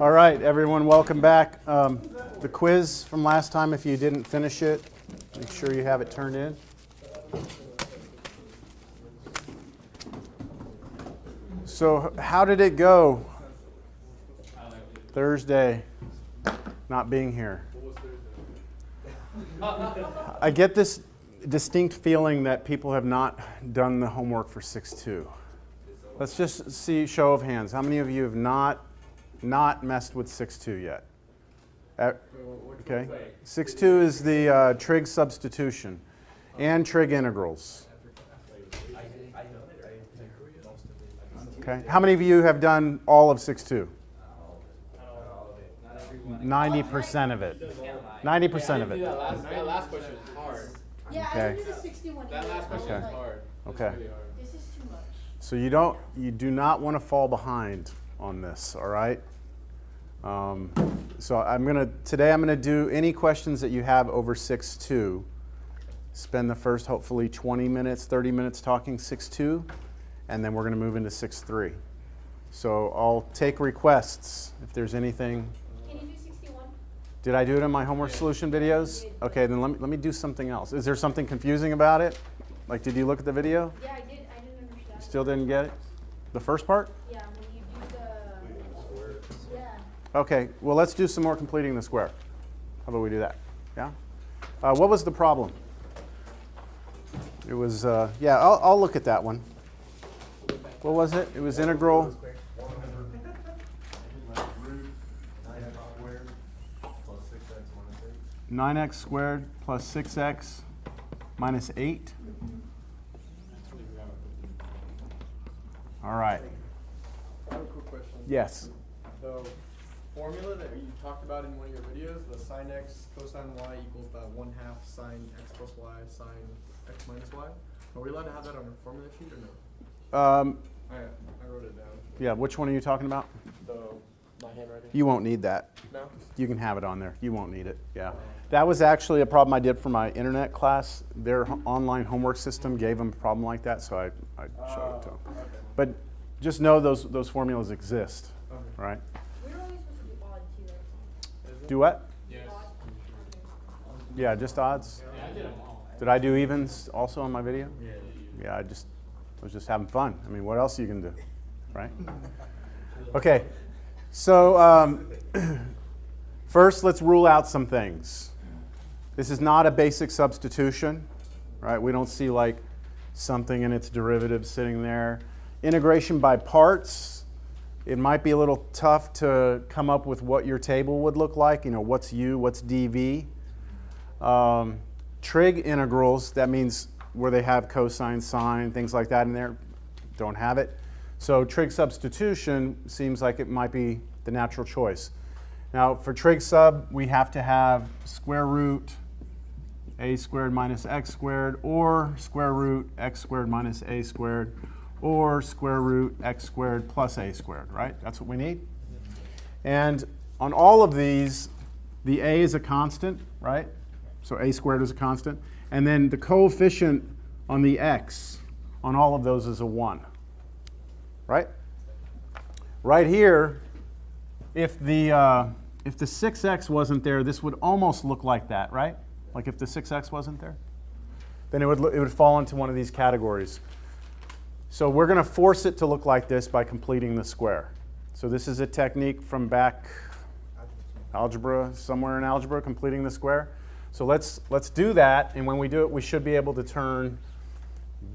All right, everyone, welcome back. The quiz from last time, if you didn't finish it, make sure you have it turned in. So how did it go? Thursday, not being here. I get this distinct feeling that people have not done the homework for 6.2. Let's just see, show of hands. How many of you have not messed with 6.2 yet? Okay. 6.2 is the trig substitution and trig integrals. Okay. How many of you have done all of 6.2? 90% of it. 90% of it. That last question is hard. Yeah, Okay. I did the 61. That last question is hard. Okay. This is too much. So you do not want to fall behind on this, all right? So today I'm gonna do any questions that you have over 6.2. Spend the first hopefully 20 minutes, 30 minutes talking 6.2, and then we're gonna move into 6.3. So I'll take requests if there's anything. Can you do 61? Did I do it in my homework solution videos? Okay, then let me do something else. Is there something confusing about it? Like, did you look at the video? Yeah, I did. I didn't understand. Still didn't get it? The first part? Yeah, when you do the... Yeah. Okay, well, let's do some more completing the square. How about we do that? Yeah? What was the problem? It was, yeah, I'll look at that one. What was it? It was integral. 9x squared plus 6x minus 8. All right. I have a quick question. Yes. The formula that you talked about in one of your videos, the sine x cosine y equals the 1/2 sine x plus y sine x minus y. Are we allowed to have that on a formula sheet or no? I wrote it down. Yeah, which one are you talking about? My handwriting. You won't need that. No? You can have it on there. You won't need it. Yeah. That was actually a problem I did for my internet class. Their online homework system gave them a problem like that, so I showed it to them. Okay. But just know those formulas exist, Okay. right? We're only supposed to do odd too, right? Do what? Yes. Yeah, just odds. Yeah, I did them all. Did I do evens also on my video? Yeah. Yeah, I was just having fun. I mean, what else you can do, right? Okay, so first let's rule out some things. This is not a basic substitution, right? We don't see like something in its derivative sitting there. Integration by parts, it might be a little tough to come up with what your table would look like. You know, what's u, what's dv. Trig integrals, that means where they have cosine, sine, things like that in there, don't have it. So trig substitution seems like it might be the natural choice. Now for trig sub, we have to have square root a squared minus x squared, or square root x squared minus a squared, or square root x squared plus a squared, right? That's what we need. And on all of these, the a is a constant, right? So a squared is a constant. And then the coefficient on the x on all of those is a 1, right? Right here, if the 6x wasn't there, this would almost look like that, right? Like if the 6x wasn't there, then it would fall into one of these categories. So we're going to force it to look like this by completing the square. So this is a technique from back algebra, somewhere in algebra, completing the square. So let's do that, and when we do it, we should be able to turn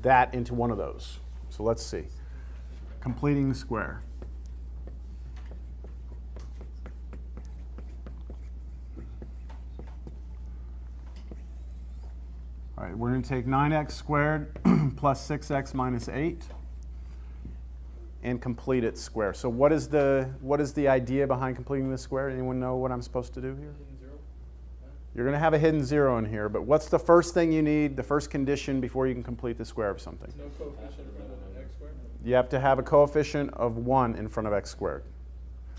that into one of those. So let's see. Completing the square. All right, we're going to take 9x squared plus 6x minus 8 and complete its square. So what is the idea behind completing the square? Anyone know what I'm supposed to do here? You're going to have a hidden 0 in here, but what's the first thing you need, the first condition before you can complete the square of something? No coefficient in front of x squared? You have to have a coefficient of 1 in front of x squared,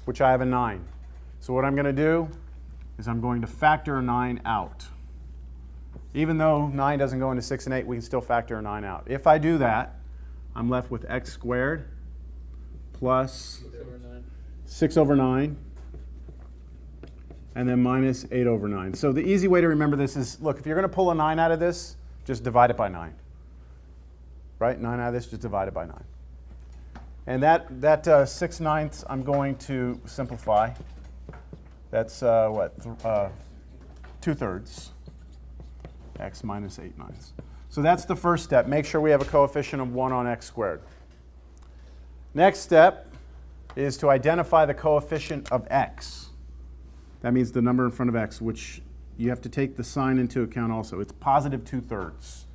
which I have a 9. So what I'm going to do is I'm going to factor a 9 out. Even though 9 doesn't go into 6 and 8, we can still factor a 9 out. If I do that, I'm left with x squared plus 6 over 9, and then minus 8 over 9. So the easy way to remember this is, look, if you're going to pull a 9 out of this, just divide it by 9. Right? 9 out of this, just divide it by 9. And that 6/9 I'm going to simplify. That's what? 2/3 x minus 8/9. So that's the first step. Make sure we have a coefficient of 1 on x squared. Next step is to identify the coefficient of x. That means the number in front of x, which you have to take the sign into account also. It's positive 2/3.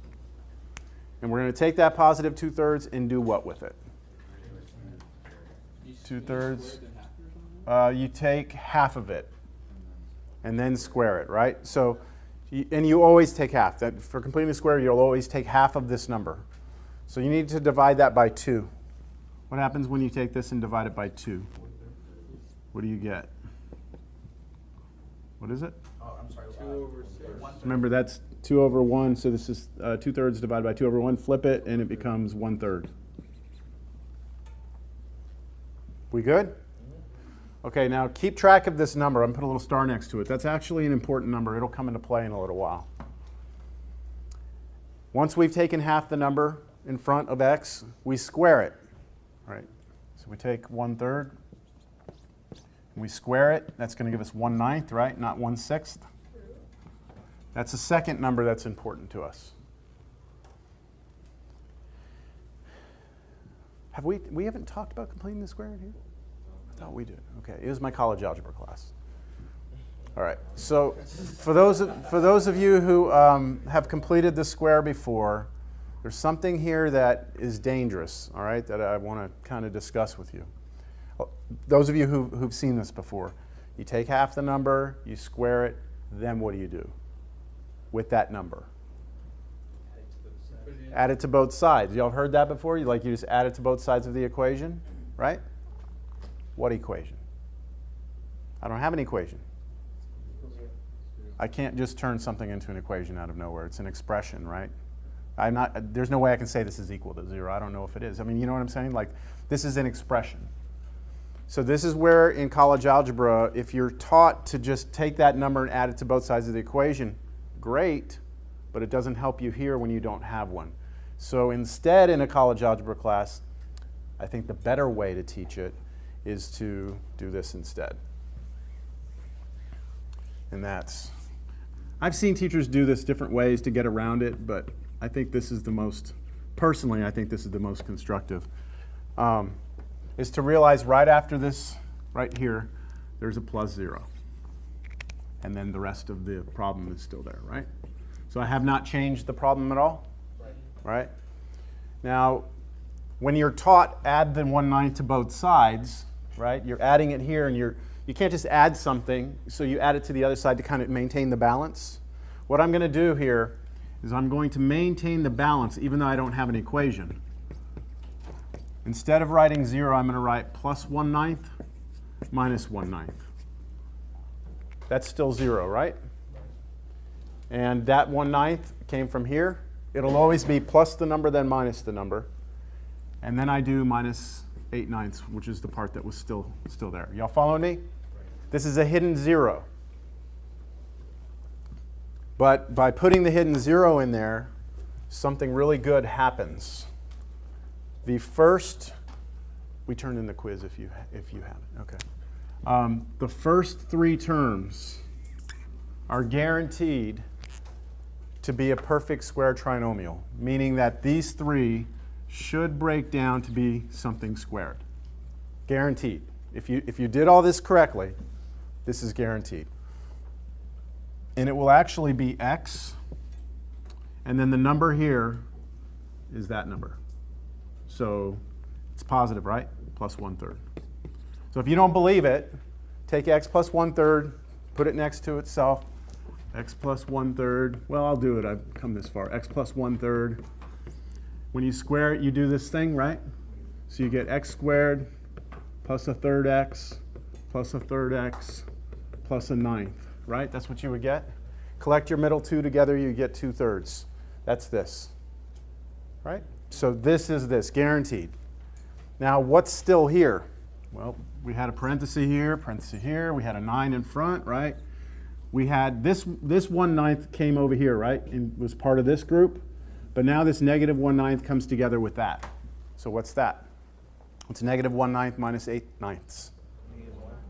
And we're going to take that positive 2/3 and do what with it? 2/3. You take half of it and then square it, right? So, and you always take half. That, for completing the square, you'll always take half of this number. So you need to divide that by 2. What happens when you take this and divide it by 2? What do you get? What is it? Oh, I'm sorry. 2 over 6. Remember, that's 2 over 1, so this is 2/3 divided by 2 over 1. Flip it, and it becomes 1/3. We good? Okay, now keep track of this number. I'm going to put a little star next to it. That's actually an important number. It'll come into play in a little while. Once we've taken half the number in front of x, we square it. Right? So we take 1/3, and we square it. That's going to give us 1/9, right? Not 1/6. That's the second number that's important to us. We haven't talked about completing the square in here? I thought we did. Okay, it was my college algebra class. All right, so for those of you who have completed the square before, there's something here that is dangerous, all right, that I want to kind of discuss with you. Those of you who've seen this before, you take half the number, you square it, then what do you do with that number? Add it to both sides. Y'all heard that before? You just add it to both sides of the equation, right? What equation? I don't have an equation. I can't just turn something into an equation out of nowhere. It's an expression, right? There's no way I can say this is equal to 0. I don't know if it is. I mean, you know what I'm saying? Like, this is an expression. So this is where in college algebra, if you're taught to just take that number and add it to both sides of the equation, great, but it doesn't help you here when you don't have one. So instead, in a college algebra class, I think the better way to teach it is to do this instead. And that's, I've seen teachers do this different ways to get around it, but I think this is the most, personally, I think this is the most constructive, is to realize right after this, right here, there's a plus 0. And then the rest of the problem is still there, right? So I have not changed the problem at all, right? Now, when you're taught add the 1/9 to both sides, right? You're adding it here, and you can't just add something, so you add it to the other side to kind of maintain the balance. What I'm going to do here is I'm going to maintain the balance even though I don't have an equation. Instead of writing 0, I'm going to write plus 1/9 minus 1/9. That's still 0, right? And that 1/9 came from here. It'll always be plus the number, then minus the number. And then I do minus 8/9, which is the part that was still there. Y'all follow me? This is a hidden 0. But by putting the hidden 0 in there, something really good happens. The first, we turned in the quiz if you haven't. Okay. The first 3 terms are guaranteed to be a perfect square trinomial, meaning that these 3 should break down to be something squared. Guaranteed. If you did all this correctly, this is guaranteed. And it will actually be x, and then the number here is that number. So it's positive, right? Plus 1/3. So if you don't believe it, take x plus 1/3, put it next to itself. X plus 1/3. Well, I'll do it. I've come this far. X plus 1/3. When you square it, you do this thing, right? So you get x squared plus 1/3 x plus 1/3 x plus 1/9, right? That's what you would get. Collect your middle 2 together, you get 2/3. That's this, right? So this is this, guaranteed. Now, what's still here? Well, we had a parenthesis here, we had a 9 in front, right? We had this 1/9 came over here, right, and was part of this group. But now this negative 1/9 comes together with that. So what's that? It's negative 1/9 minus 8/9.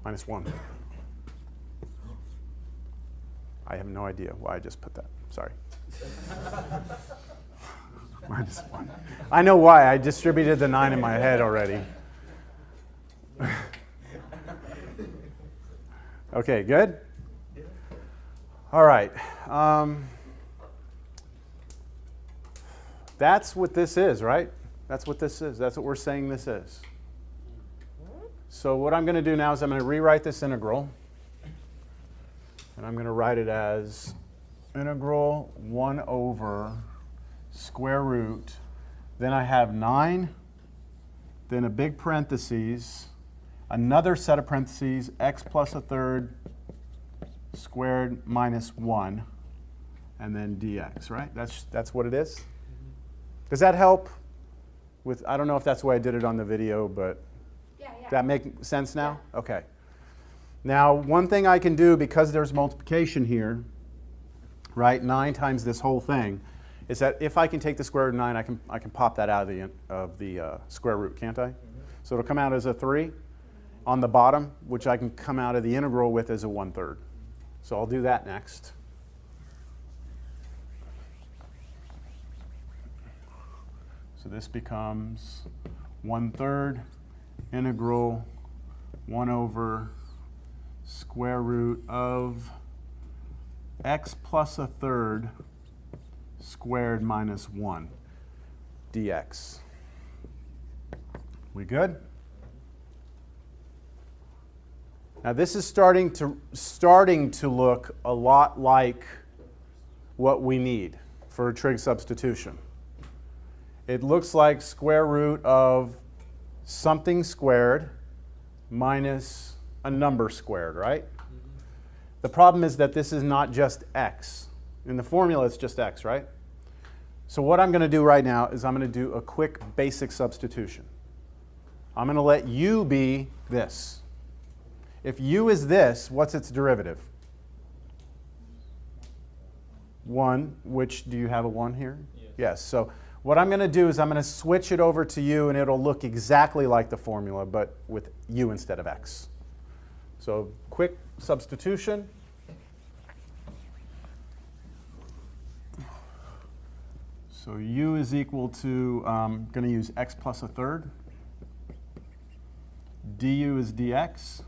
Minus 1. I have no idea why I just put that. Sorry. Minus 1. I know why. I distributed the 9 in my head already. Okay, good? All right. That's what this is, right? That's what this is. That's what we're saying this is. So what I'm going to do now is I'm going to rewrite this integral. And I'm going to write it as integral 1 over square root. Then I have 9, then a big parentheses, another set of parentheses, x plus a third squared minus 1, and then dx, right? That's what it is? Does that help? I don't know if that's the way I did it on the video, but Yeah. that make sense now? Okay. Now, one thing I can do, because there's multiplication here, right, 9 times this whole thing, is that if I can take the square root of 9, I can pop that out of the square root, can't I? So it'll come out as a 3 on the bottom, which I can come out of the integral with as a 1/3. So I'll do that next. So this becomes 1/3 integral 1 over square root of x plus a third squared minus 1 dx. We good? Now this is starting to look a lot like what we need for a trig substitution. It looks like square root of something squared minus a number squared, right? The problem is that this is not just x. In the formula, it's just x, right? So what I'm going to do right now is I'm going to do a quick basic substitution. I'm going to let u be this. If u is this, what's its derivative? 1, which, do you have a 1 here? Yes. So what I'm going to do is I'm going to switch it over to u, and it'll look exactly like the formula, but with u instead of x. So quick substitution. So u is equal to, I'm going to use x plus a third. Du is dx.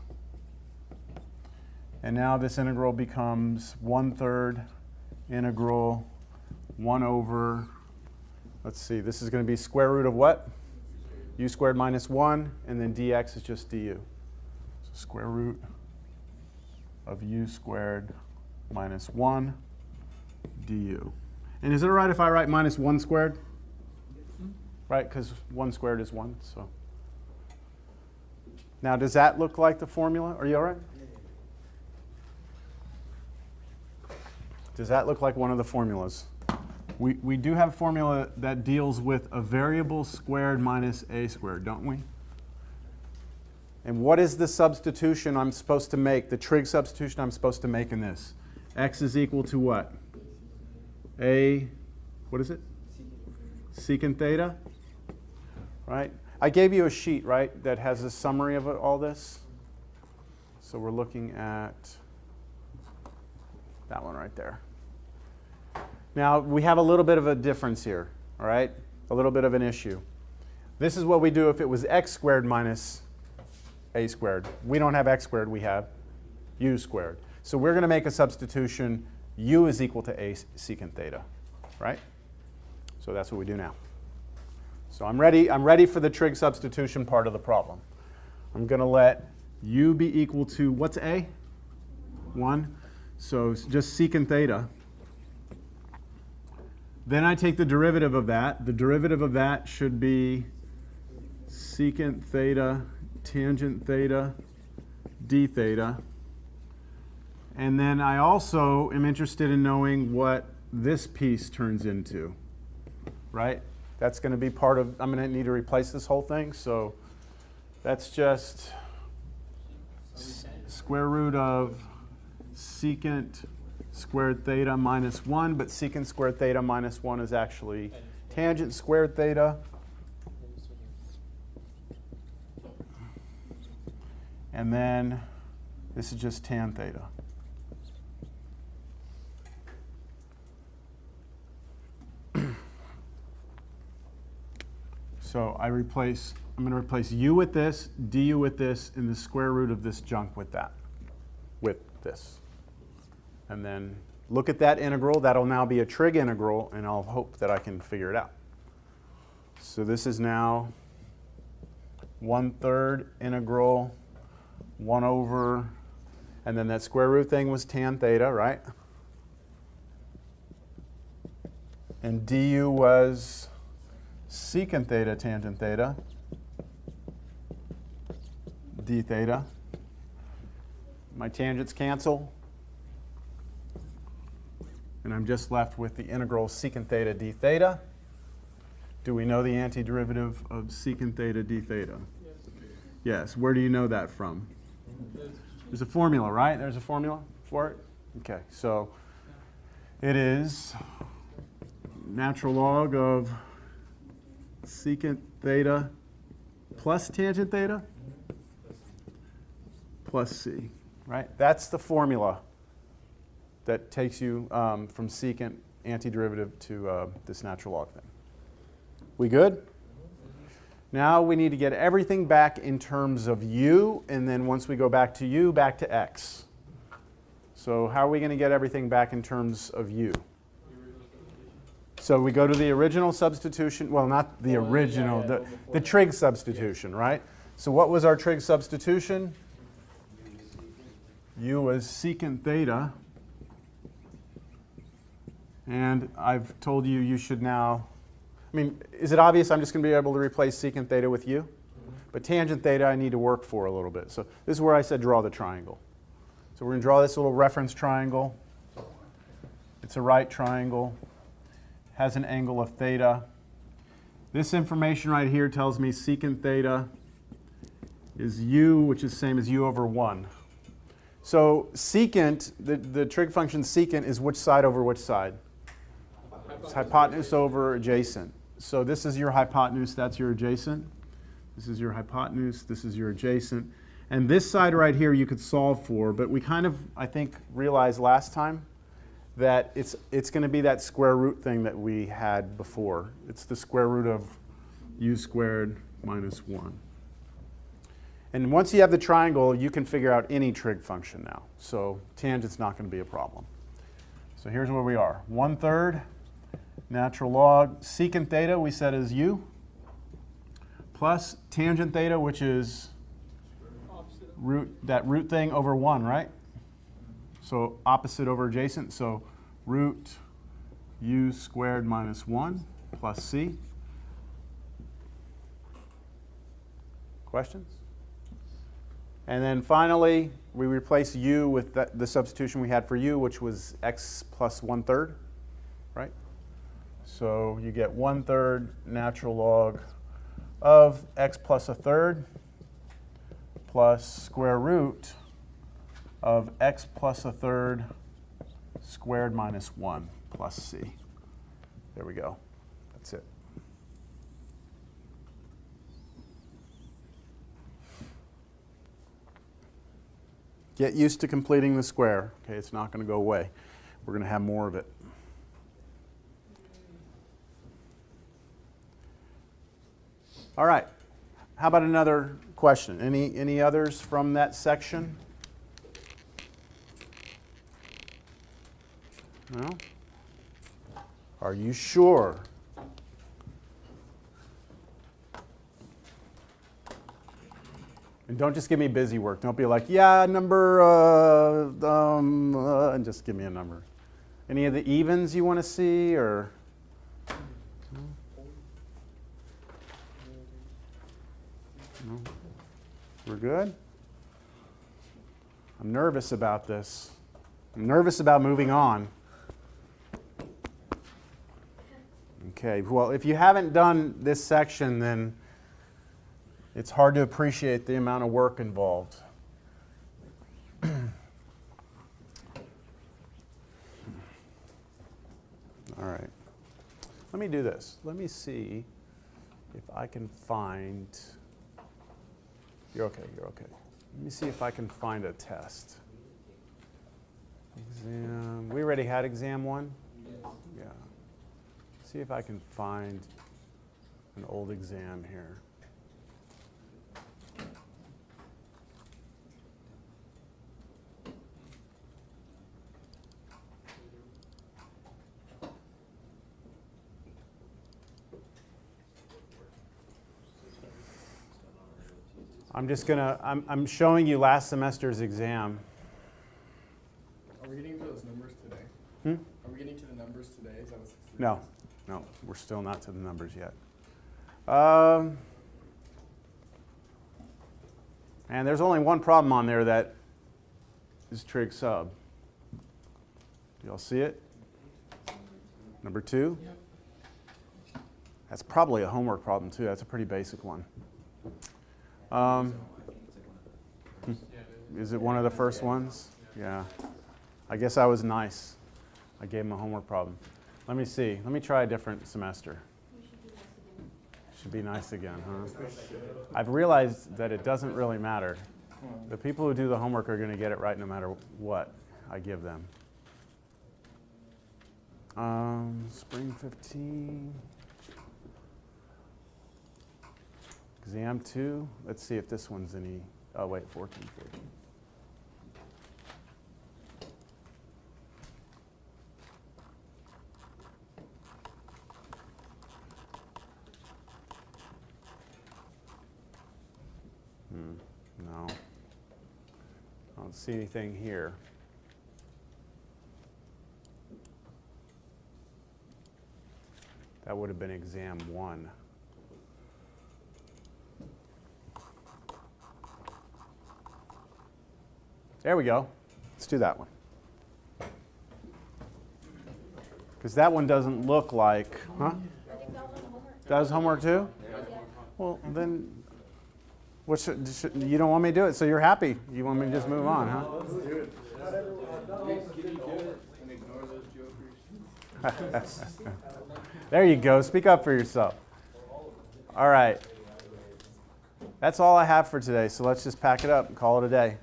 And now this integral becomes 1/3 integral 1 over, let's see, this is going to be square root of what? U squared minus 1, and then dx is just du. So square root of u squared minus 1 du. And is it all right if I write minus 1 squared? Right, because 1 squared is 1. So now, does that look like the formula? Are you all right? Does that look like one of the formulas? We do have a formula that deals with a variable squared minus a squared, don't we? And what is the substitution I'm supposed to make, the trig substitution I'm supposed to make in this? X is equal to what? A, what is it? Secant theta, right? I gave you a sheet, right, that has a summary of all this. So we're looking at that one right there. Now, we have a little bit of a difference here, all right? A little bit of an issue. This is what we do if it was x squared minus a squared. We don't have x squared, we have u squared. So we're going to make a substitution, u is equal to a secant theta, right? So that's what we do now. So I'm ready for the trig substitution part of the problem. I'm going to let u be equal to, what's a? 1. So just secant theta. Then I take the derivative of that. The derivative of that should be secant theta tangent theta d theta. And then I also am interested in knowing what this piece turns into, right? That's going to be part of, I'm going to need to replace this whole thing. So That's just square root of secant squared theta minus 1, but secant squared theta minus 1 is actually tangent squared theta. And then this is just tan theta. So I'm going to replace u with this, du with this, and the square root of this junk with that, with this. And then look at that integral. That'll now be a trig integral, and I'll hope that I can figure it out. So this is now 1/3 integral 1 over, and then that square root thing was tan theta, right? And du was secant theta tangent theta, d theta. My tangents cancel. And I'm just left with the integral secant theta d theta. Do we know the antiderivative of secant theta d theta? Yes. Where do you know that from? There's a formula, right? There's a formula for it? Okay, so it is natural log of secant theta plus tangent theta plus c, right? That's the formula that takes you from secant antiderivative to this natural log thing. We good? Now we need to get everything back in terms of u, and then once we go back to u, back to x. So how are we going to get everything back in terms of u? So we go to the original substitution, well, not the original, the trig substitution, right? So what was our trig substitution? U was secant theta. And I've told you you should now, I mean, is it obvious I'm just going to be able to replace secant theta with u? But tangent theta I need to work for a little bit. So this is where I said draw the triangle. So we're going to draw this little reference triangle. It's a right triangle. Has an angle of theta. This information right here tells me secant theta is u, which is the same as u over 1. So secant, the trig function secant is which side over which side? It's hypotenuse over adjacent. So this is your hypotenuse, that's your adjacent. This is your hypotenuse, this is your adjacent. And this side right here you could solve for, but we kind of, I think, realized last time that it's going to be that square root thing that we had before. It's the square root of u squared minus 1. And once you have the triangle, you can figure out any trig function now. So tangent's not going to be a problem. So here's where we are. 1/3 natural log secant theta we said is u, plus tangent theta, which is that root thing over 1, right? So opposite over adjacent, so root u squared minus 1 plus c. Questions? And then finally, we replace u with the substitution we had for u, which was x plus 1/3, right? So you get 1/3 natural log of x plus 1/3 plus square root of x plus 1/3 squared minus 1 plus c. There we go. That's it. Get used to completing the square. Okay, it's not going to go away. We're going to have more of it. All right. How about another question? Any others from that section? No? Are you sure? And don't just give me busy work. Don't be like, yeah, number, and just give me a number. Any of the evens you want to see, or? No? We're good? I'm nervous about this. I'm nervous about moving on. Okay, well, if you haven't done this section, then it's hard to appreciate the amount of work involved. All right. Let me do this. Let me see if I can find. You're okay, you're okay. Let me see if I can find a test. Exam. We already had exam 1? Yeah. See if I can find an old exam here. I'm showing you last semester's exam. Are we getting to those numbers today? Are we getting to the numbers today? Is that what 63 No, is? no, we're still not to the numbers yet. And there's only one problem on there that is trig sub. Do y'all see it? Number 2? Yep. That's probably a homework problem too. That's a pretty basic one. Is it one of the first ones? Yeah. I guess I was nice. I gave him a homework problem. Let me see. Let me try a different semester. Should be nice again, huh? I've realized that it doesn't really matter. The people who do the homework are going to get it right no matter what I give them. Spring 15. Exam 2. Let's see if this one's any. Oh, wait, 14, 14. No. I don't see anything here. That would have been exam 1. There we go. Let's do that one. Because that one doesn't look like, huh? I think that was on the homework. That was homework too? Yeah. Well, then, you don't want me to do it, so you're happy. You want me to just move on, huh? Let's do it. Can you do it and ignore those jokers? There you go. Speak up for yourself. All right. That's all I have for today, so let's just pack it up and call it a day.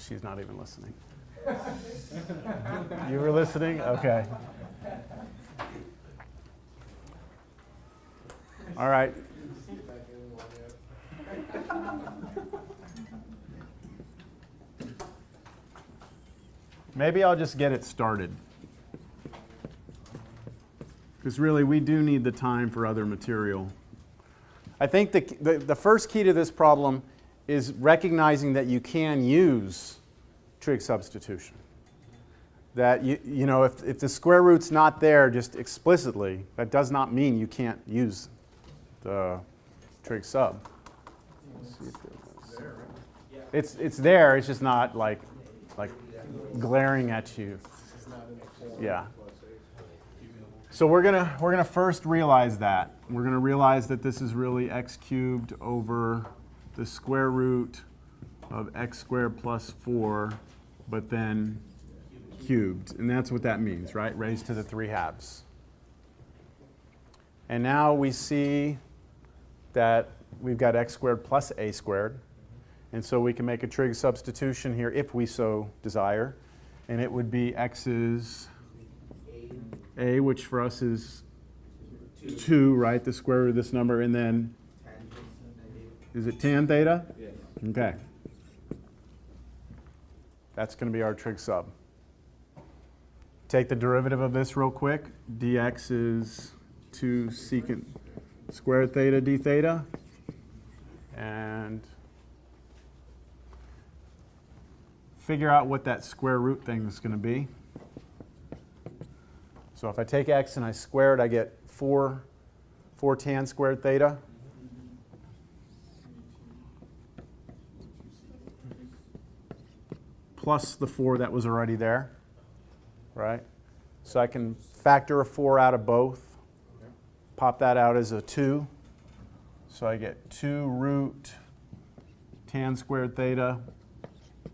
She's not even listening. You were listening? Okay. All right. Maybe I'll just get it started. Because really, we do need the time for other material. I think the first key to this problem is recognizing that you can use trig substitution. That you know, if the square root's not there just explicitly, that does not mean you can't use the trig sub. Let's see if it's there. It's just not like glaring at you. Yeah. So we're gonna first realize that. We're gonna realize that this is really x cubed over the square root of x squared plus 4, but then cubed. And that's what that means, right? Raised to the 3/2. And now we see that we've got x squared plus a squared. And so we can make a trig substitution here if we so desire. And it would be x is a, which for us is 2, right? The square root of this number. And then, is it tan theta? Yes. Okay. That's going to be our trig sub. Take the derivative of this real quick. Dx is 2 secant squared theta d theta. And figure out what that square root thing is going to be. So if I take x and I square it, I get 4 tan squared theta. Plus the 4 that was already there, right? So I can factor a 4 out of both, pop that out as a 2. So I get 2 root tan squared theta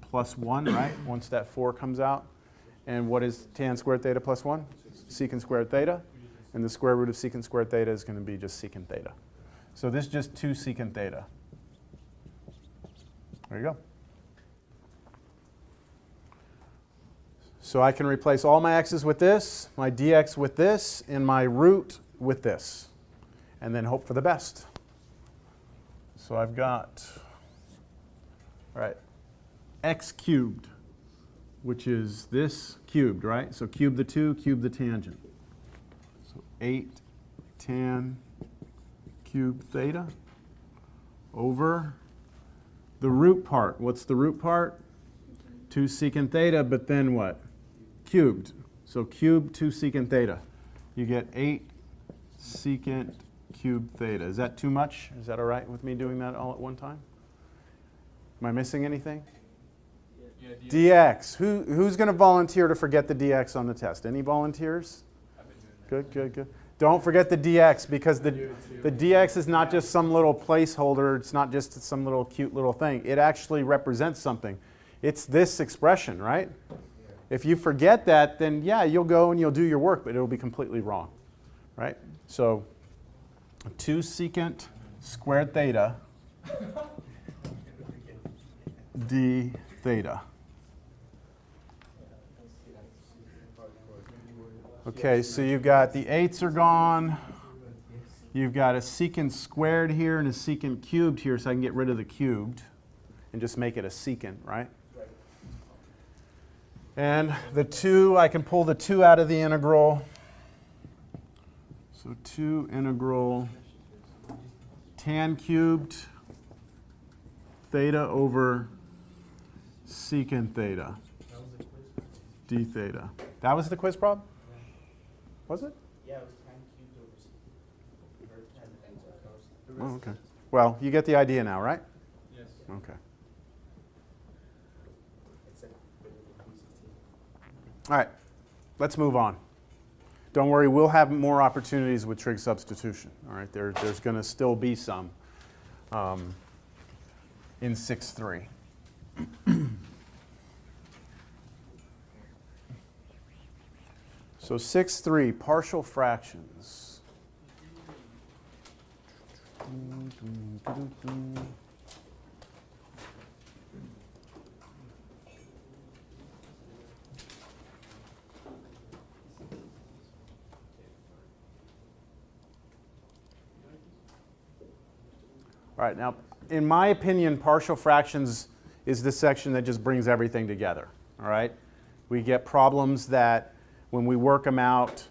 plus 1, right? Once that 4 comes out. And what is tan squared theta plus 1? Secant squared theta. And the square root of secant squared theta is going to be just secant theta. So this is just 2 secant theta. There you go. So I can replace all my x's with this, my dx with this, and my root with this. And then hope for the best. So I've got, all right, x cubed, which is this cubed, right? So cube the 2, cube the tangent. So 8 tan cube theta over the root part. What's the root part? 2 secant theta, but then what? Cubed. So cube 2 secant theta. You get 8 secant cube theta. Is that too much? Is that all right with me doing that all at one time? Am I missing anything? Yeah, dx. Who's going to volunteer to forget the dx on the test? Any volunteers? I've been doing that. Good, good, good. Don't forget the dx, because the dx is not just some little placeholder. It's not just some little cute little thing. It actually represents something. It's this expression, right? If you forget that, then yeah, you'll go and you'll do your work, but it'll be completely wrong, right? So 2 secant squared theta d theta. Okay, so you've got the 8's are gone. You've got a secant squared here and a secant cubed here, so I can get rid of the cubed and just make it a secant, right? And the 2, I can pull the 2 out of the integral. So 2 integral tan cubed theta over secant theta d theta. That was the quiz problem? Was it? Yeah, it was tan cubed over Oh, okay. Well, you get the idea now, right? Yes. Okay. All right, let's move on. Don't worry, we'll have more opportunities with trig substitution. All right, there's going to still be some in 6.3. So 6.3, partial fractions. All right, now, in my opinion, partial fractions is the section that just brings everything together, all right? We get problems that when we work them out,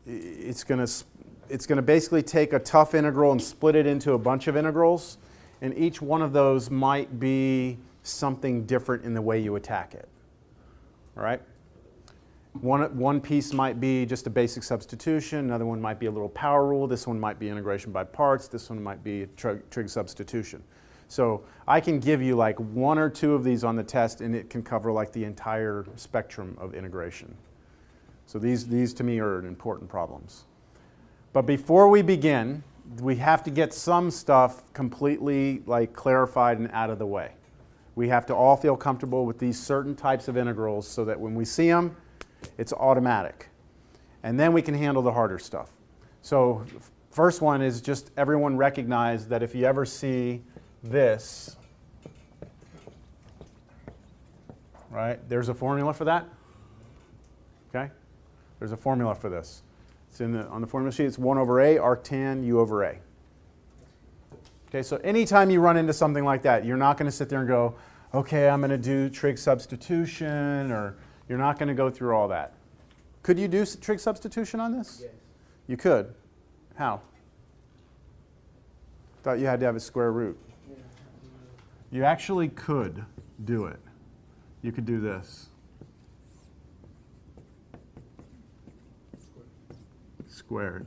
it's going to basically take a tough integral and split it into a bunch of integrals, and each one of those might be something different in the way you attack it, all right? One piece might be just a basic substitution. Another one might be a little power rule. This one might be integration by parts. This one might be trig substitution. So I can give you like 1 or 2 of these on the test, and it can cover like the entire spectrum of integration. So these to me are important problems. But before we begin, we have to get some stuff completely like clarified and out of the way. We have to all feel comfortable with these certain types of integrals so that when we see them, it's automatic. And then we can handle the harder stuff. So first one is just everyone recognize that if you ever see this, right, there's a formula for that. Okay? There's a formula for this. It's on the formula sheet. It's 1 over a arctan u over a. Okay, so anytime you run into something like that, you're not going to sit there and go, okay, I'm going to do trig substitution, or you're not going to go through all that. Could you do trig substitution on this? Yes. You could. How? Thought you had to have a square root. You actually could do it. You could do this. Squared.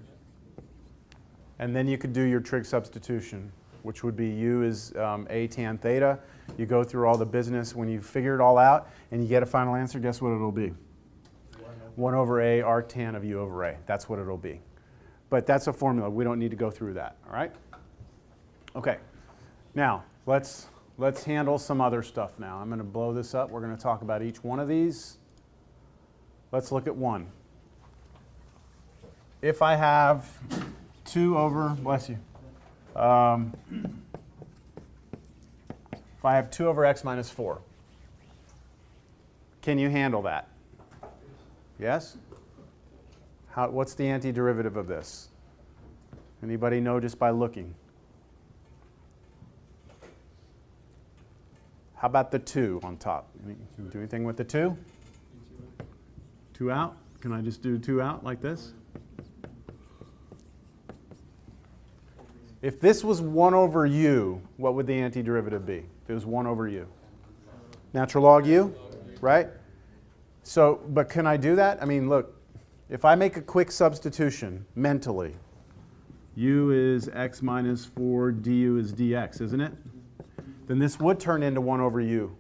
And then you could do your trig substitution, which would be u is a tan theta. You go through all the business. When you figure it all out and you get a final answer, guess what it'll be? 1 over a arctan of u over a. That's what it'll be. But that's a formula. We don't need to go through that, all right? Okay, now let's handle some other stuff now. I'm going to blow this up. We're going to talk about each one of these. Let's look at 1. If I have 2 over, bless you, if I have 2 over x minus 4, can you handle that? Yes? What's the antiderivative of this? Anybody know just by looking? How about the 2 on top? Can you do anything with the 2? 2 out? Can I just do 2 out like this? If this was 1 over u, what would the antiderivative be? If it was 1 over u? Natural log u, right? So, but can I do that? I mean, look, if I make a quick substitution mentally, u is x minus 4, du is dx, isn't it? Then this would turn into 1 over u.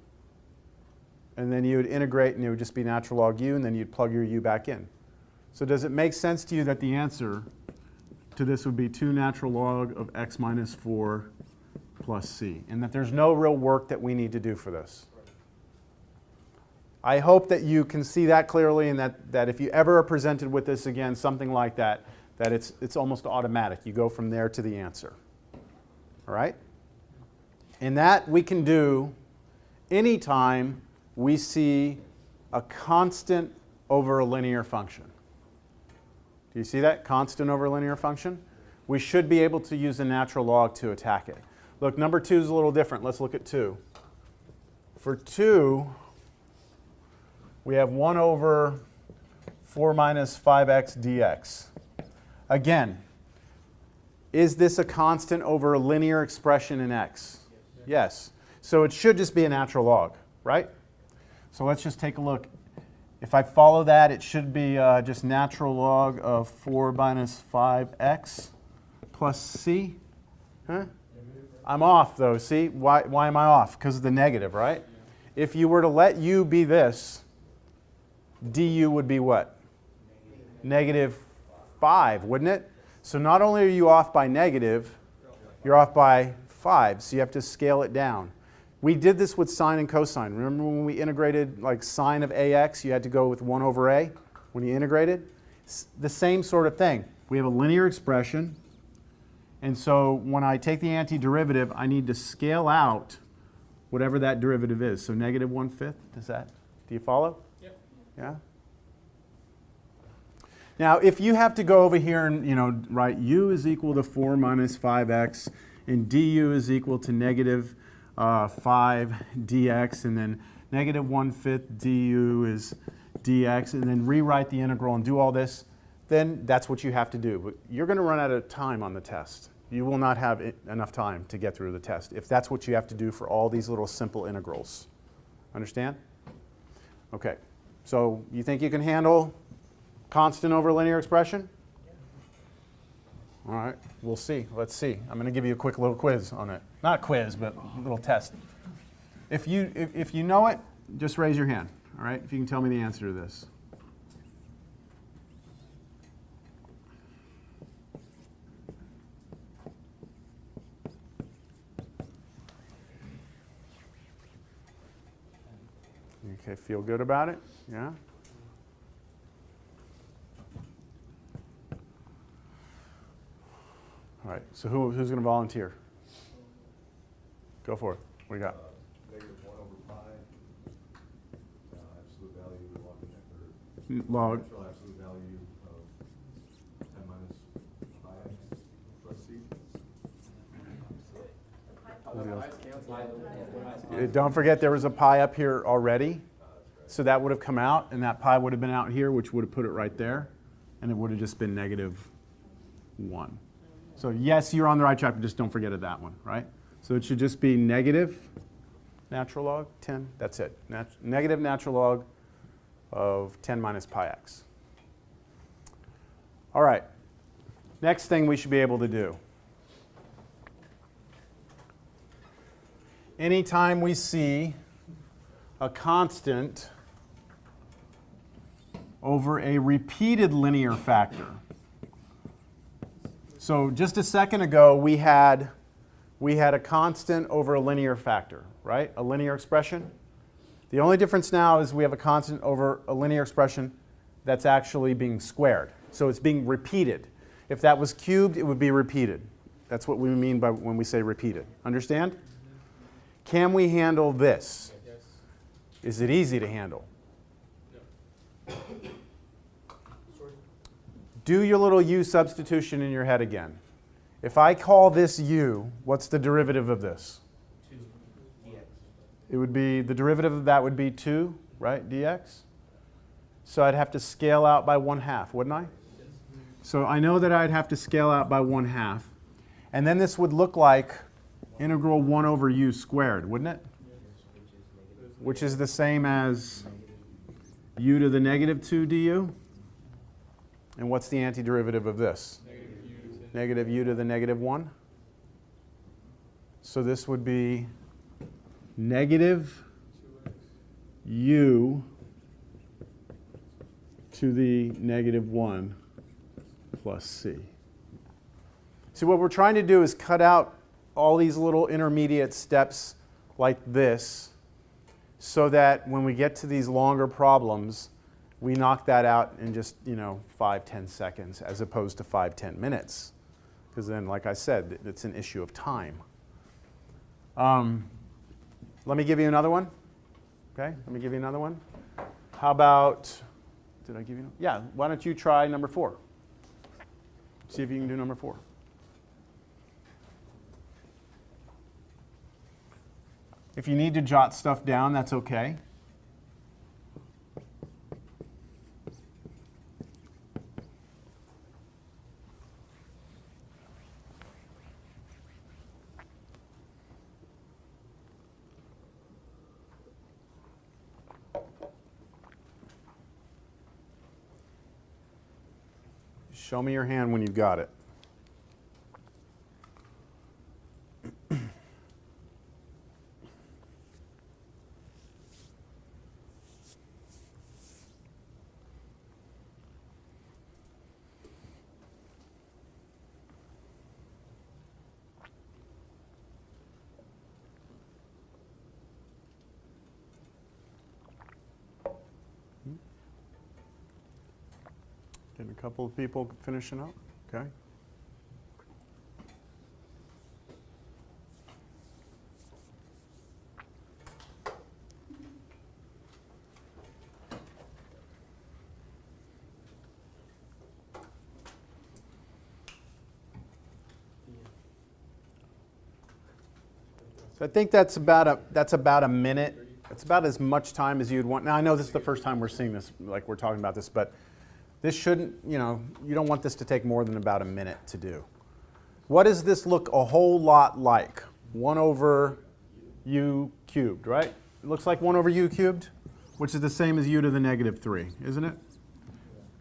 And then you would integrate, and it would just be natural log u, and then you'd plug your u back in. So does it make sense to you that the answer to this would be 2 natural log of x minus 4 plus c, and that there's no real work that we need to do for this? I hope that you can see that clearly, and that if you ever are presented with this again, something like that, that it's almost automatic. You go from there to the answer. All right? And that we can do anytime we see a constant over a linear function. Do you see that? Constant over a linear function? We should be able to use a natural log to attack it. Look, number 2 is a little different. Let's look at 2. For 2, we have 1 over 4 minus 5x dx. Again, is this a constant over a linear expression in x? Yes. So it should just be a natural log, right? So let's just take a look. If I follow that, it should be just natural log of 4 minus 5x plus c. Huh? I'm off, though. See? Why am I off? Because of the negative, right? If you were to let u be this, du would be what? Negative 5, wouldn't it? So not only are you off by negative, you're off by 5, so you have to scale it down. We did this with sine and cosine. Remember when we integrated like sine of ax, you had to go with 1 over a when you integrated? The same sort of thing. We have a linear expression, and so when I take the antiderivative, I need to scale out whatever that derivative is. So negative 1/5, do you follow? Yep. Yeah? Now, if you have to go over here and write u is equal to 4 minus 5x, and du is equal to negative 5 dx, and then negative 1/5 du is dx, and then rewrite the integral and do all this, then that's what you have to do. But you're going to run out of time on the test. You will not have enough time to get through the test if that's what you have to do for all these little simple integrals. Understand? Okay. So you think you can handle constant over linear expression? All right, we'll see. Let's see. I'm going to give you a quick little quiz on it. Not quiz, but a little test. If you know it, just raise your hand. All right, if you can tell me the answer to this. Okay, feel good about it? Yeah? All right, so who's going to volunteer? Go for it. What do you got? Negative 1 over pi, absolute value of Log. natural absolute value of 10 minus pi x plus c. Don't forget there was a pi up here already, so that would have come out, and that pi would have been out here, which would have put it right there, and it would have just been negative 1. So yes, you're on the right track, but just don't forget it, that one, right? So it should just be negative natural log 10. That's it. Negative natural log of 10 minus pi x. All right. Next thing we should be able to do. Anytime we see a constant over a repeated linear factor. So just a second ago, we had we had a constant over a linear factor, right? A linear expression. The only difference now is we have a constant over a linear expression that's actually being squared. So it's being repeated. If that was cubed, it would be repeated. That's what we mean by when we say repeated. Understand? Can we handle this? Yes. Is it easy to handle? Do your little u substitution in your head again. If I call this u, what's the derivative of this? 2 dx. It would be, the derivative of that would be 2, right, dx? So I'd have to scale out by 1/2, wouldn't I? So I know that I'd have to scale out by 1/2. And then this would look like integral 1 over u squared, wouldn't it? Which is the same as u to the negative 2 du. And what's the antiderivative of this? Negative u to the negative 1. So this would be negative u to the negative 1 plus c. See, what we're trying to do is cut out all these little intermediate steps like this so that when we get to these longer problems, we knock that out in just, 5-10 seconds as opposed to 5-10 minutes. Because then, like I said, it's an issue of time. Let me give you another one. Okay, let me give you another one. How about, did I give you? Yeah, why don't you try number 4? See if you can do number 4. If you need to jot stuff down, that's okay. Show me your hand when you've got it. Getting a couple of people finishing up, okay? So I think that's about a minute. It's about as much time as you'd want. Now I know this is the first time we're seeing this, like we're talking about this, but this shouldn't, you don't want this to take more than about a minute to do. What does this look a whole lot like? 1 over u cubed, right? It looks like 1 over u cubed, which is the same as u to the negative 3, isn't it?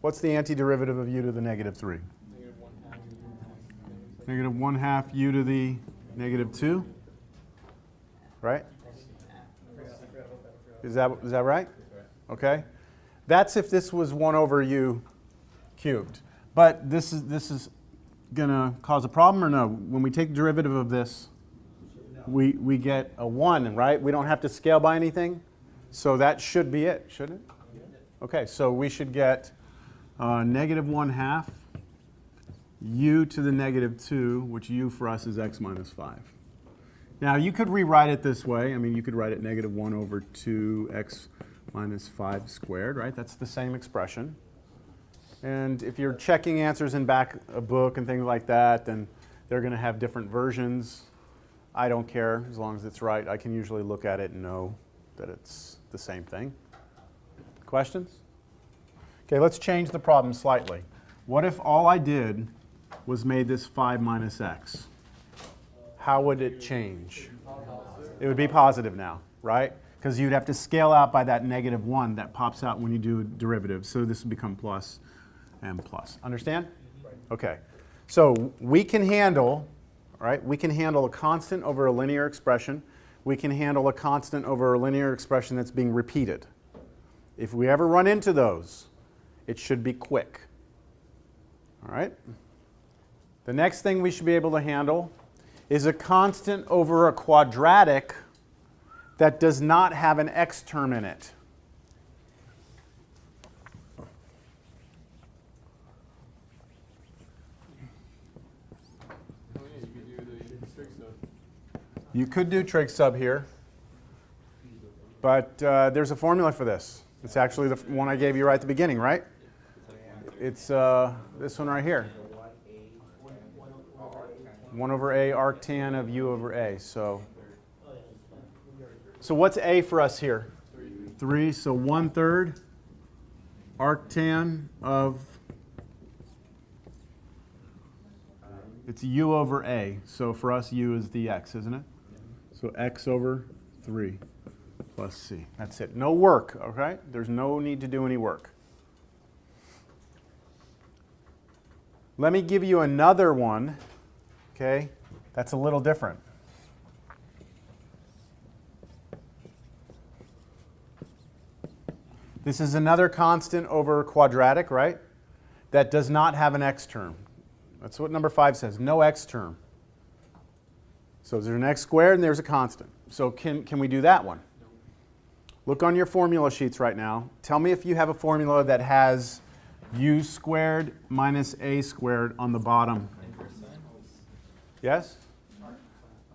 What's the antiderivative of u to the negative 3? Negative 1/2 u to the negative 2, right? Is that right? Okay. That's if this was 1 over u cubed. But this is going to cause a problem or no? When we take the derivative of this, we get a 1, right? We don't have to scale by anything. So that should be it, shouldn't it? Okay, so we should get negative 1/2 u to the negative 2, which u for us is x minus 5. Now you could rewrite it this way. I mean, you could write it negative 1 over 2x minus 5 squared, right? That's the same expression. And if you're checking answers in back a book and things like that, then they're going to have different versions. I don't care as long as it's right. I can usually look at it and know that it's the same thing. Questions? Okay, let's change the problem slightly. What if all I did was made this 5 minus x? How would it change? It would be positive now, right? Because you'd have to scale out by that negative 1 that pops out when you do a derivative. So this would become plus and plus. Understand? Okay. So we can handle, right? We can handle a constant over a linear expression. We can handle a constant over a linear expression that's being repeated. If we ever run into those, it should be quick. All right? The next thing we should be able to handle is a constant over a quadratic that does not have an x term in it. You could do trig sub here, but there's a formula for this. It's actually the one I gave you right at the beginning, right? It's this one right here. 1 over a arctan of u over a. So what's a for us here? 3. So 1/3 arctan of, it's u over a. So for us, u is the x, isn't it? So x over 3 plus c. That's it. No work, okay? There's no need to do any work. Let me give you another one, okay? That's a little different. This is another constant over quadratic, right? That does not have an x term. That's what number 5 says, no x term. So there's an x squared and there's a constant. So can we do that one? Look on your formula sheets right now. Tell me if you have a formula that has u squared minus a squared on the bottom. Yes?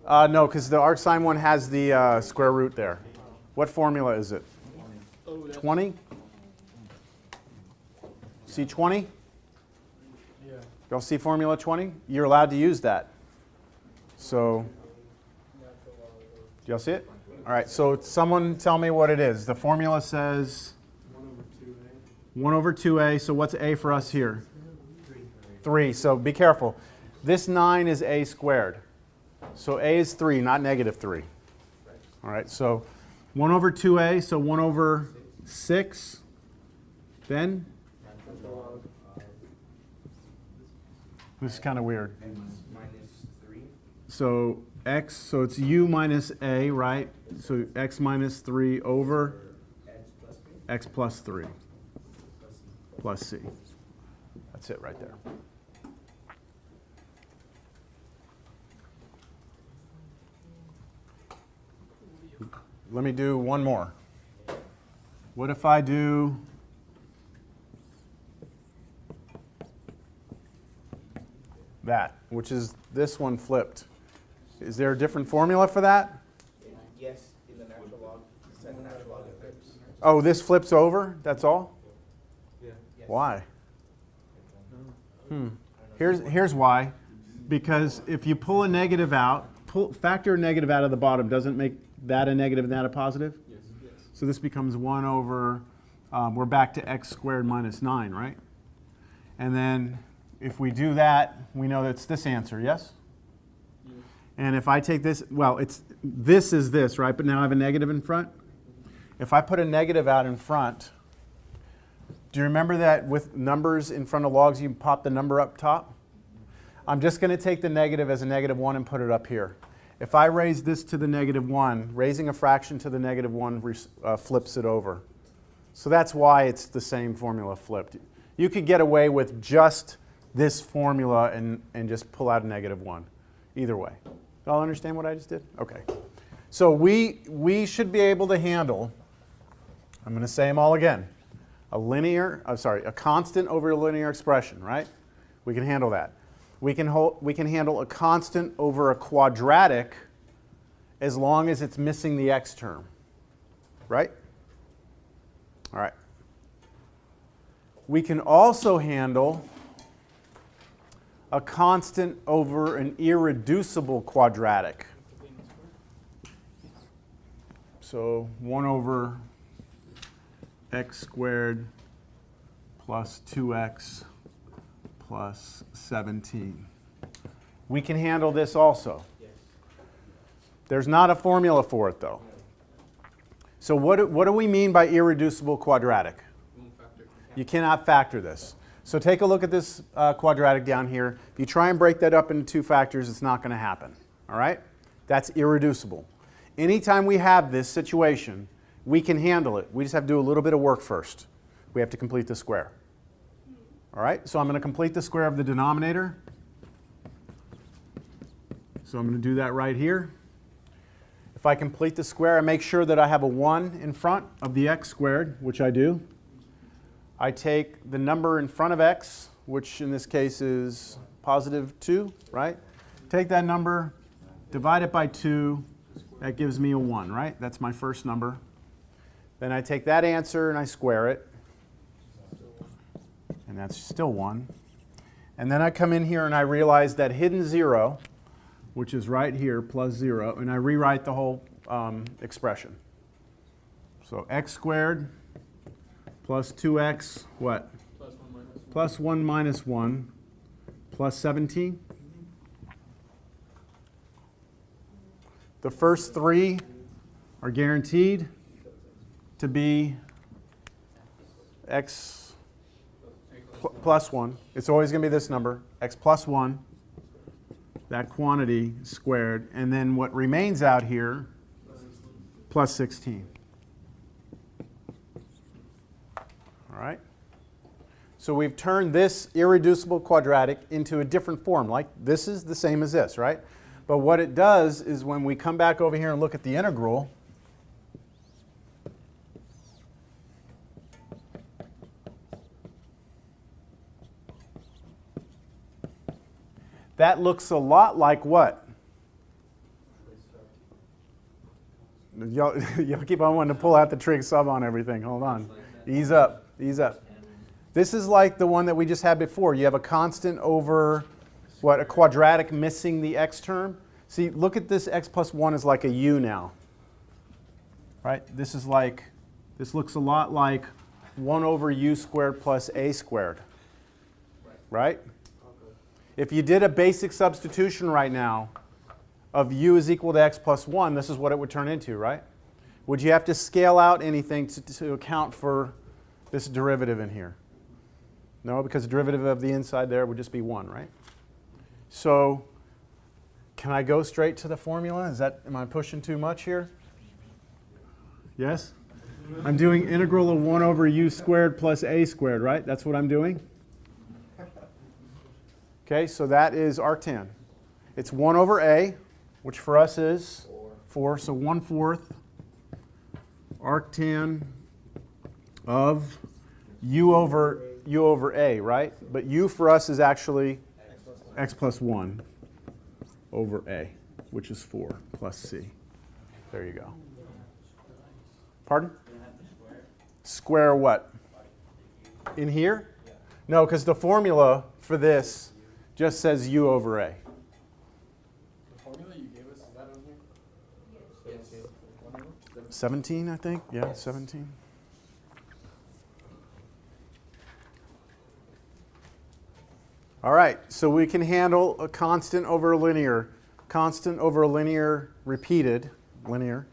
No, because the arcsine one has the square root there. What formula is it? 20? See 20? Yeah. Y'all see formula 20? You're allowed to use that. So, do y'all see it? All right, so someone tell me what it is. The formula says 1 over 2a. So what's a for us here? 3. So be careful. This 9 is a squared. So a is 3, not negative 3. All right, so 1 over 2a, so 1 over 6. Then? This is kind of weird. So x, so it's u minus a, right? So x minus 3 over x plus 3 plus c. That's it right there. Let me do one more. What if I do that, which is this one flipped? Is there a different formula for that? Yes, in the natural log, set natural log it flips. Oh, this flips over? That's all? Yeah. Yes. Why? Here's why. Because if you pull a negative out, factor a negative out of the bottom, doesn't make that a negative and that a positive? Yes. Yes. So this becomes 1 over, we're back to x squared minus 9, right? And then if we do that, we know that's this answer, yes? And if I take this, well, this is this, right? But now I have a negative in front. If I put a negative out in front, do you remember that with numbers in front of logs, you can pop the number up top? I'm just going to take the negative as a -1 and put it up here. If I raise this to the -1, raising a fraction to the -1 flips it over. So that's why it's the same formula flipped. You could get away with just this formula and just pull out a -1. Either way. Y'all understand what I just did? Okay. So we should be able to handle, I'm going to say them all again, a constant over a linear expression, right? We can handle that. We can handle a constant over a quadratic as long as it's missing the x term, right? All right. We can also handle a constant over an irreducible quadratic. So 1 over x squared plus 2x plus 17. We can handle this also. There's not a formula for it, though. So what do we mean by irreducible quadratic? You cannot factor this. So take a look at this quadratic down here. If you try and break that up into 2 factors, it's not going to happen. All right? That's irreducible. Anytime we have this situation, we can handle it. We just have to do a little bit of work first. We have to complete the square. All right? So I'm going to complete the square of the denominator. So I'm going to do that right here. If I complete the square, I make sure that I have a 1 in front of the x squared, which I do. I take the number in front of x, which in this case is positive 2, right? Take that number, divide it by 2, that gives me a 1, right? That's my first number. Then I take that answer and I square it, and that's still 1. And then I come in here and I realize that hidden 0, which is right here, plus 0, and I rewrite the whole expression. So x squared plus 2x, what? Plus 1 minus 1, plus 17. The first 3 are guaranteed to be x plus 1. It's always going to be this number, x plus 1, that quantity squared, and then what remains out here, plus 16. All right? So we've turned this irreducible quadratic into a different form. Like this is the same as this, right? But what it does is when we come back over here and look at the integral, that looks a lot like what? Y'all keep on wanting to pull out the trig sub on everything. Hold on. Ease up. Ease up. This is like the one that we just had before. You have a constant over, what, a quadratic missing the x term. See, look at this x plus 1 is like a u now. Right? This looks a lot like 1 over u squared plus a squared. Right? If you did a basic substitution right now of u is equal to x plus 1, this is what it would turn into, right? Would you have to scale out anything to account for this derivative in here? No, because the derivative of the inside there would just be 1, right? So can I go straight to the formula? Am I pushing too much here? Yes? I'm doing integral of 1 over u squared plus a squared, right? That's what I'm doing? Okay, so that is arctan. It's 1 over a, which for us is 4. So 1/4 arctan of u over a, right? But u for us is actually x plus 1 over a, which is 4 plus c. There you go. Pardon? Square what? In here? No, because the formula for this just says u over a. The formula you gave us, is that on here? Yes. 17, I think? Yeah, 17. All right, so we can handle a constant over a linear repeated, linear,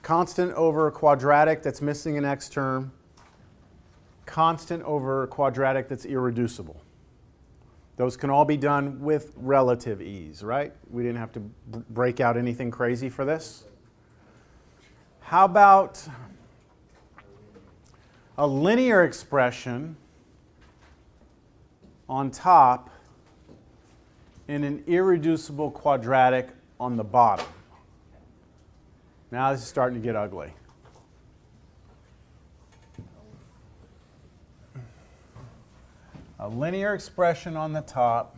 constant over a quadratic that's missing an x term, constant over a quadratic that's irreducible. Those can all be done with relative ease, right? We didn't have to break out anything crazy for this. How about a linear expression on top and an irreducible quadratic on the bottom? Now this is starting to get ugly. A linear expression on the top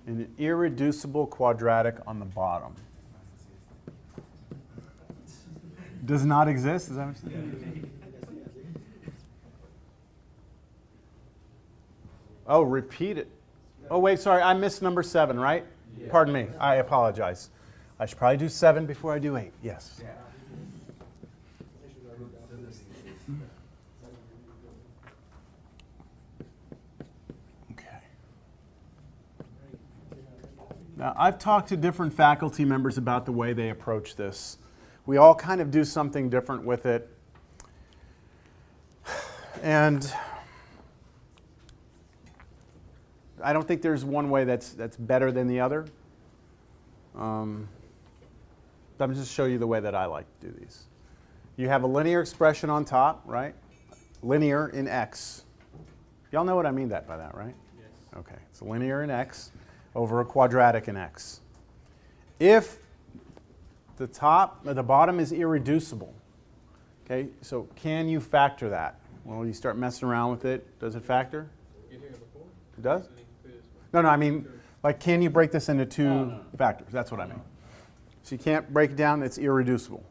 and an irreducible quadratic on the bottom. Does not exist? Is that what you're saying? Oh, repeat it. Oh, wait, sorry, I missed number 7, right? Yeah. Pardon me, I apologize. I should probably do 7 before I do 8, yes. Yeah. Okay. Now, I've talked to different faculty members about the way they approach this. We all kind of do something different with it. And I don't think there's one way that's better than the other. I'm just show you the way that I like to do these. You have a linear expression on top, right? Linear in x. Y'all know what I mean by that, right? Yes. Okay, it's linear in x over a quadratic in x. if the top or the bottom is irreducible, okay, so can you factor that? Well, you start messing around with it. Does it factor? It does? No, I mean, like, can you break this into two factors? That's what I mean. So you can't break it down. It's irreducible.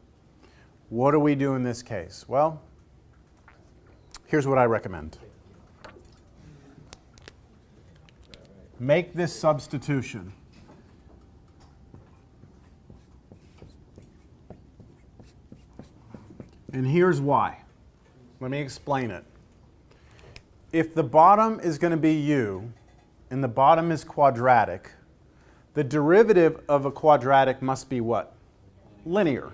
What do we do in this case? Well, here's what I recommend. Make this substitution. And here's why. Let me explain it. If the bottom is going to be u, and the bottom is quadratic, the derivative of a quadratic must be what? Linear.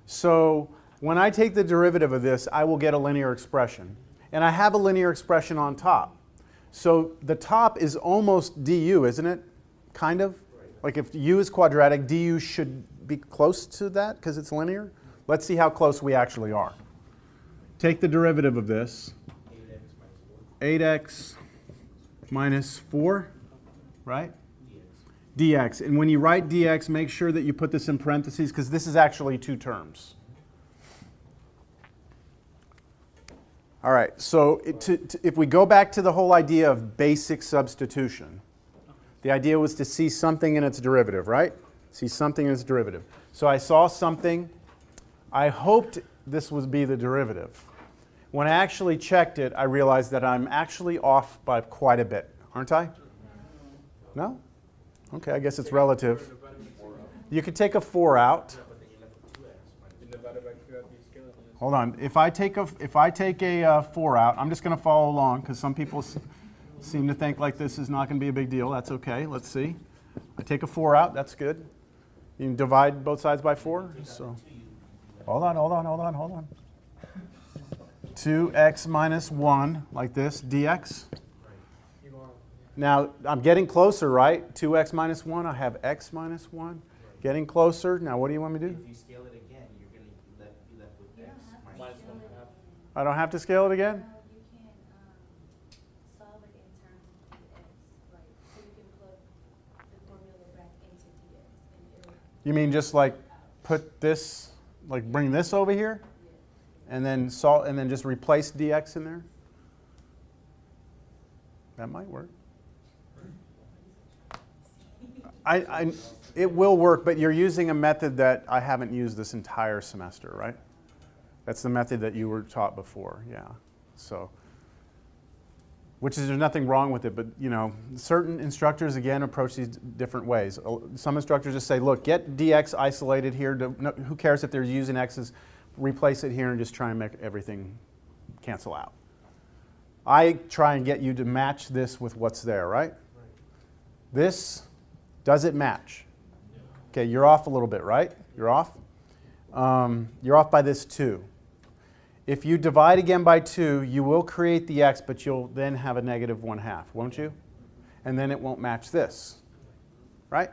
So when I take the derivative of this, I will get a linear expression. And I have a linear expression on top. So the top is almost du, isn't it? Kind of? Like if u is quadratic, du should be close to that because it's linear. Let's see how close we actually are. Take the derivative of this. 8x minus 4, right? Dx. And when you write dx, make sure that you put this in parentheses because this is actually two terms. All right, so if we go back to the whole idea of basic substitution, the idea was to see something in its derivative, right? See something in its derivative. So I saw something. I hoped this would be the derivative. When I actually checked it, I realized that I'm actually off by quite a bit, aren't I? No? Okay, I guess it's relative. You could take a 4 out. Hold on. If I take a 4 out, I'm just going to follow along because some people seem to think like this is not going to be a big deal. That's okay. Let's see. I take a 4 out. That's good. You can divide both sides by 4. So, hold on. 2x minus 1, like this, dx. Now, I'm getting closer, right? 2x minus 1, I have x minus 1. Getting closer. Now, what do you want me to do? If you scale it again, you're going to be left with x minus 1 half. I don't have to scale it again? No, you can solve it in terms of dx, right? So you can put the formula back into dx. And it'll You mean just like put this, like bring this over here? And then solve, and then just replace dx in there? That might work. It will work, but you're using a method that I haven't used this entire semester, right? That's the method that you were taught before, yeah. So, which is, there's nothing wrong with it, but you know, certain instructors again approach these different ways. Some instructors just say, look, get dx isolated here. Who cares if they're using x's? Replace it here and just try and make everything cancel out. I try and get you to match this with what's there, right? This, does it match? Okay, you're off a little bit, right? You're off? You're off by this 2. If you divide again by 2, you will create the x, but you'll then have a negative 1/2, won't you? And then it won't match this, right?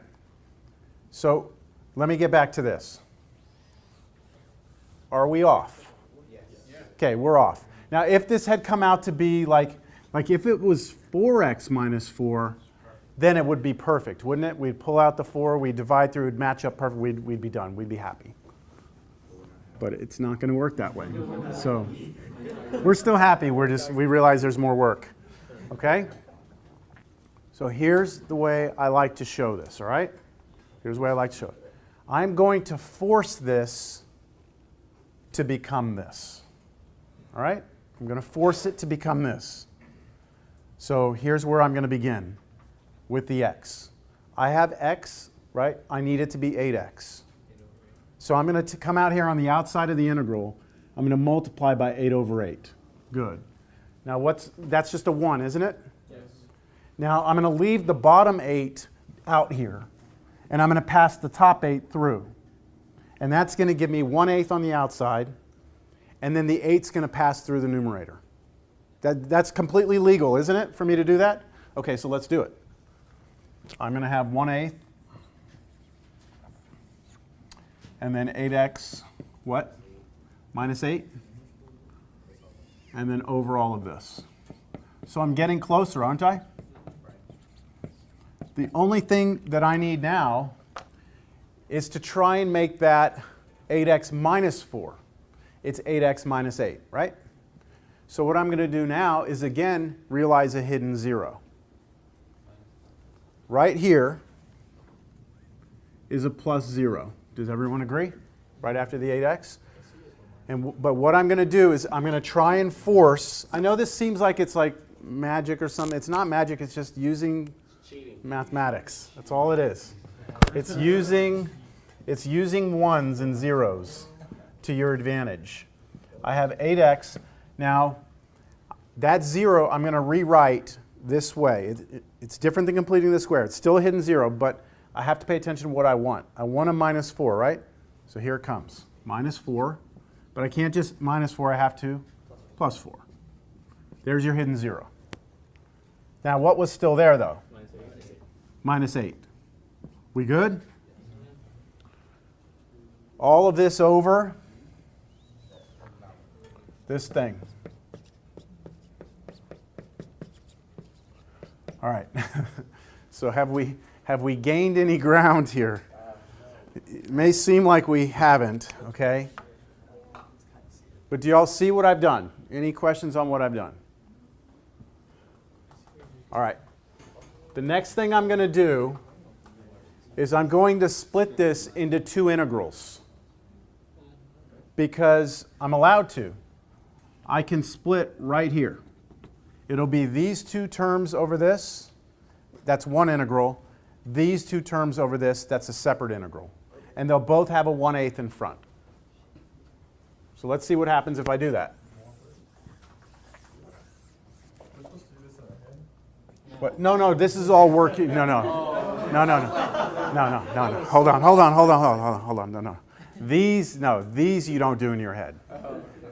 So let me get back to this. Are we off? Yes. Okay, we're off. Now, if this had come out to be like if it was 4x minus 4, then it would be perfect, wouldn't it? We'd pull out the 4, we'd divide through, it'd match up perfect, we'd be done, we'd be happy. But it's not going to work that way. So we're still happy, we realize there's more work. Okay? So here's the way I like to show this, all right? Here's the way I like to show it. I'm going to force this to become this. All right? I'm going to force it to become this. So here's where I'm going to begin with the x. I have x, right? I need it to be 8x. So I'm going to come out here on the outside of the integral. I'm going to multiply by 8 over 8. Good. Now that's just a 1, isn't it? Yes. Now I'm going to leave the bottom 8 out here. And I'm going to pass the top 8 through. And that's going to give me 1/8 on the outside, and then the 8's going to pass through the numerator. That's completely legal, isn't it, for me to do that? Okay, so let's do it. I'm going to have 1/8, and then 8x, what? Minus 8, and then over all of this. So I'm getting closer, aren't I? The only thing that I need now is to try and make that 8x minus 4. It's 8x minus 8, right? So what I'm going to do now is again realize a hidden 0. Right here is a plus 0. Does everyone agree? Right after the 8x? But what I'm going to do is I'm going to try and force. I know this seems like it's like magic or something. It's not magic. It's just using mathematics. That's all it is. It's using ones and zeros to your advantage. I have 8x. Now, that 0 I'm going to rewrite this way. It's different than completing the square. It's still a hidden 0, but I have to pay attention to what I want. I want a minus 4, right? So here it comes. Minus 4. But I can't just minus 4. I have to plus 4. There's your hidden 0. Now, what was still there, though? Minus 8. We good? All of this over this thing. All right. So have we gained any ground here? It may seem like we haven't, okay? But do you all see what I've done? Any questions on what I've done? All right. The next thing I'm going to do is I'm going to split this into two integrals because I'm allowed to. I can split right here. It'll be these two terms over this. That's one integral. These two terms over this, that's a separate integral. And they'll both have a 1/8 in front. So let's see what happens if I do that. We're supposed to do this in our head? What? No, this is all working. No. Hold on. No. These you don't do in your head.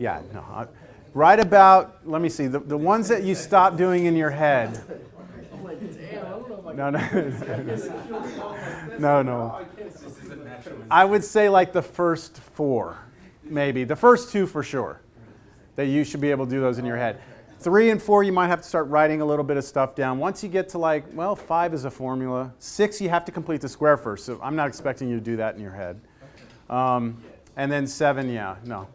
Yeah, no. Right about, let me see, the ones that you stop doing in your head. I'm like, damn, I don't know if I No. I would say like the first 4, maybe. The first 2 for sure, that you should be able to do those in your head. 3 and 4, you might have to start writing a little bit of stuff down. Once you get to 5 is a formula. 6, you have to complete the square first, so I'm not expecting you to do that in your head. And then 7, yeah, no.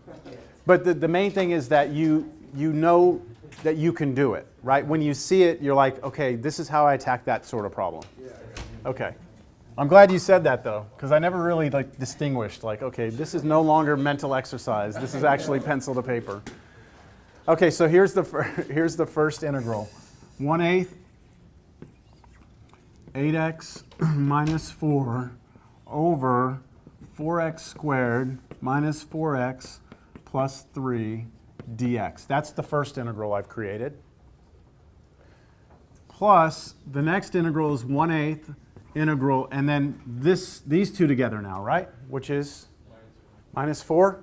But the main thing is that you know that you can do it, right? When you see it, you're like, okay, this is how I attack that sort of problem. Okay. I'm glad you said that, though, because I never really distinguished, okay, this is no longer mental exercise. This is actually pencil to paper. Okay, so here's the first integral. 1/8 8x minus 4 over 4x squared minus 4x plus 3 dx. That's the first integral I've created. Plus, the next integral is 1/8 integral, and then these two together now, right? Which is minus 4.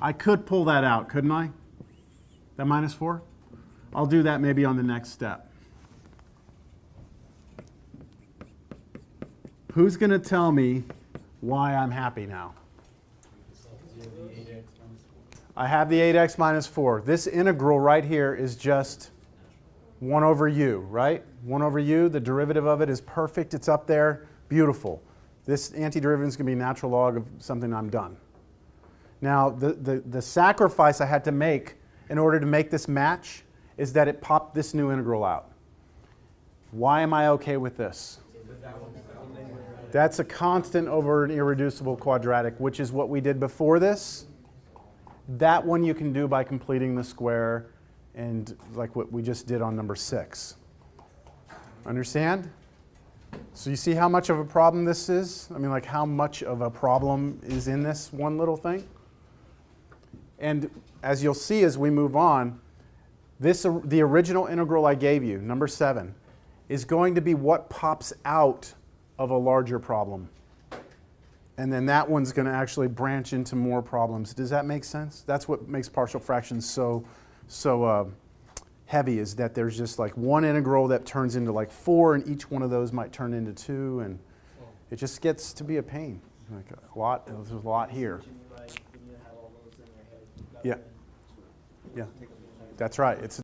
I could pull that out, couldn't I? That minus 4? I'll do that maybe on the next step. Who's going to tell me why I'm happy now? I have the 8x minus 4. This integral right here is just 1 over u, right? 1 over u, the derivative of it is perfect. It's up there. Beautiful. This antiderivative is going to be natural log of something. I'm done. Now, the sacrifice I had to make in order to make this match is that it popped this new integral out. Why am I okay with this? That's a constant over an irreducible quadratic, which is what we did before this. That one you can do by completing the square and like what we just did on number 6. Understand? So you see how much of a problem this is? I mean, like how much of a problem is in this one little thing? And as you'll see as we move on, the original integral I gave you, number 7, is going to be what pops out of a larger problem. And then that one's going to actually branch into more problems. Does that make sense? That's what makes partial fractions so heavy, is that there's just like one integral that turns into like 4, and each one of those might turn into 2, and it just gets to be a pain. Like a lot, there's a lot here. Yeah. Yeah, that's right. It's